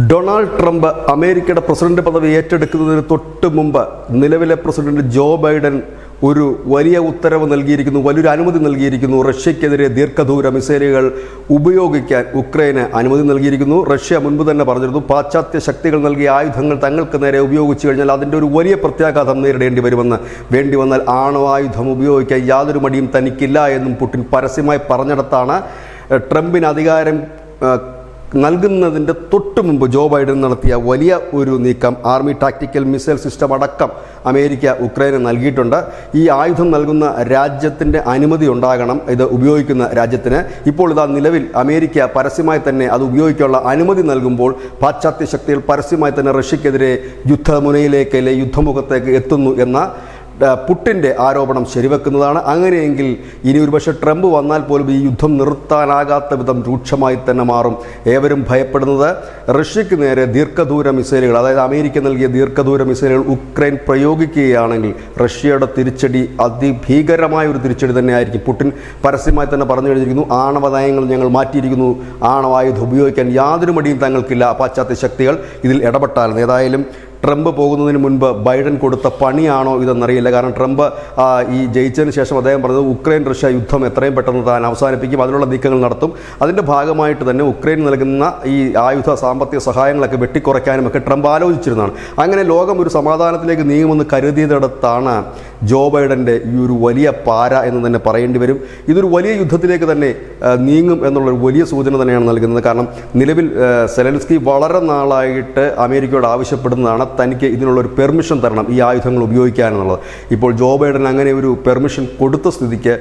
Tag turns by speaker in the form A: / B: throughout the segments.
A: Donald Trump അമേരിക്കയുടെ president പദവി ഏറ്റെടുക്കുന്നതിന് തൊട്ട് മുമ്പ് നിലവിലെ പ്രസിഡന്റ് ജോ ബൈഡൻ ഒരു വലിയ ഉത്തരവ് നൽകിയിരിക്കുന്നു, വലിയൊരു അനുമതി നൽകിയിരിക്കുന്നു. റഷ്യക്കെതിരെ ദീർഘദൂര മിസൈലുകൾ ഉപയോഗിക്കാൻ ഉക്രൈന് അനുമതി നൽകിയിരിക്കുന്നു. റഷ്യ മുൻപ് തന്നെ പറഞ്ഞിരുന്നു, പാശ്ചാത്യ ശക്തികൾ നൽകിയ ആയുധങ്ങൾ തങ്ങൾക്ക് നേരെ ഉപയോഗിച്ചു കഴിഞ്ഞാൽ അതിൻ്റെ ഒരു വലിയ പ്രത്യാഘാതം നേരിടേണ്ടി വരുമെന്ന്. വേണ്ടി വന്നാൽ ആണവായുധം ഉപയോഗിക്കാൻ യാതൊരു മടിയും തനിക്കില്ല എന്നും പുടിൻ പരസ്യമായി പറഞ്ഞിടത്താണ് ട്രംപിന് അധികാരം നൽകുന്നതിൻ്റെ തൊട്ട് മുമ്പ് ജോ ബൈഡൻ നടത്തിയ വലിയ ഒരു നീക്കം. ആർമി ടാക്ടിക്കൽ മിസൈൽ സിസ്റ്റം അടക്കം അമേരിക്ക ഉക്രൈന് നൽകിയിട്ടുണ്ട്. ഈ ആയുധം നൽകുന്ന രാജ്യത്തിൻ്റെ അനുമതി ഉണ്ടാകണം, ഇത് ഉപയോഗിക്കുന്ന രാജ്യത്തിന്. ഇപ്പോൾ ഇതാ നിലവിൽ അമേരിക്ക പരസ്യമായി തന്നെ അത് ഉപയോഗിക്കാനുള്ള അനുമതി നൽകുമ്പോൾ പാശ്ചാത്യ ശക്തികൾ പരസ്യമായി തന്നെ റഷ്യക്കെതിരെ യുദ്ധമുനയിലേക്ക് അല്ലെ യുദ്ധമുഖത്തേക്ക് എത്തുന്നു എന്ന പുടിൻ്റെ ആരോപണം ശരിവെക്കുന്നതാണ്. അങ്ങനെയെങ്കിൽ ഇനി ഒരുപക്ഷെ ട്രംപ് വന്നാൽ പോലും ഈ യുദ്ധം നിർത്താനാകാത്ത വിധം രൂക്ഷമായി തന്നെ മാറും. ഏവരും ഭയപ്പെടുന്നത് റഷ്യക്ക് നേരെ ദീർഘദൂര മിസൈലുകൾ, അതായത് അമേരിക്ക നൽകിയ ദീർഘദൂര മിസൈലുകൾ ഉക്രൈൻ പ്രയോഗിക്കുകയാണെങ്കിൽ റഷ്യയുടെ തിരിച്ചടി അതിഭീകരമായ ഒരു തിരിച്ചടി തന്നെയായിരിക്കും. പുടിൻ പരസ്യമായി തന്നെ പറഞ്ഞു കഴിഞ്ഞിരിക്കുന്നു, ആണവ നയങ്ങൾ ഞങ്ങൾ മാറ്റിയിരിക്കുന്നു, ആണവായുധം ഉപയോഗിക്കാൻ യാതൊരു മടിയും തങ്ങൾക്കില്ല പാശ്ചാത്യ ശക്തികൾ ഇതിൽ ഇടപെട്ടാൽ. ഏതായാലും ട്രംപ് പോകുന്നതിന് മുൻപ് ബൈഡൻ കൊടുത്ത പണിയാണോ ഇതെന്നറിയില്ല. കാരണം ട്രംപ് ഈ ജയിച്ചതിന് ശേഷം അദ്ദേഹം പറഞ്ഞത് ഉക്രൈൻ റഷ്യ യുദ്ധം എത്രയും പെട്ടെന്ന് താൻ അവസാനിപ്പിക്കും, അതിനുള്ള നീക്കങ്ങൾ നടത്തും. അതിൻ്റെ ഭാഗമായിട്ട് തന്നെ ഉക്രൈൻ നൽകുന്ന ഈ ആയുധ സാമ്പത്തിക സഹായങ്ങളൊക്കെ വെട്ടിക്കുറയ്ക്കാനുമൊക്കെ ട്രംപ് ആലോചിച്ചിരുന്നതാണ്. അങ്ങനെ ലോകം ഒരു സമാധാനത്തിലേക്ക് നീങ്ങുമെന്ന് കരുതിയതിടത്താണ് ജോ ബൈഡൻ്റെ ഈ ഒരു വലിയ പാര എന്ന് തന്നെ പറയേണ്ടി വരും. ഇതൊരു വലിയ യുദ്ധത്തിലേക്ക് തന്നെ നീങ്ങും എന്നുള്ളൊരു വലിയ സൂചന തന്നെയാണ് നൽകുന്നത്. കാരണം നിലവിൽ സെലൻസ്കി വളരെ നാളായിട്ട് അമേരിക്കയോട് ആവശ്യപ്പെടുന്നതാണ് തനിക്ക് ഇതിനുള്ളൊരു പെർമിഷൻ തരണം ഈ ആയുധങ്ങൾ ഉപയോഗിക്കാനെന്നുള്ളത്. ഇപ്പോൾ ജോ ബൈഡൻ അങ്ങനെ ഒരു പെർമിഷൻ കൊടുത്ത സ്ഥിതിക്ക്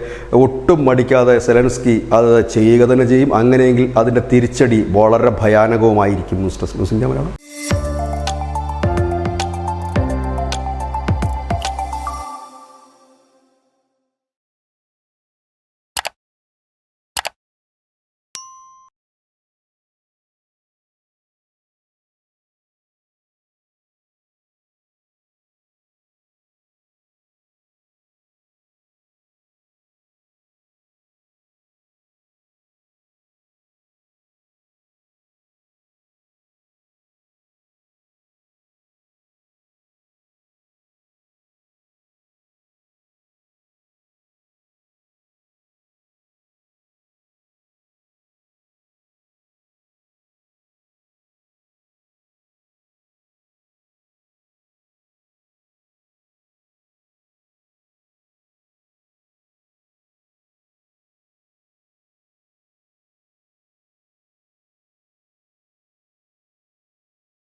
A: ഒട്ടും മടിക്കാതെ സെലൻസ്കി അത് ചെയ്യുക തന്നെ ചെയ്യും. അങ്ങനെയെങ്കിൽ അതിൻ്റെ തിരിച്ചടി വളരെ ഭയാനകവുമായിരിക്കും. News desk news India Malayalam.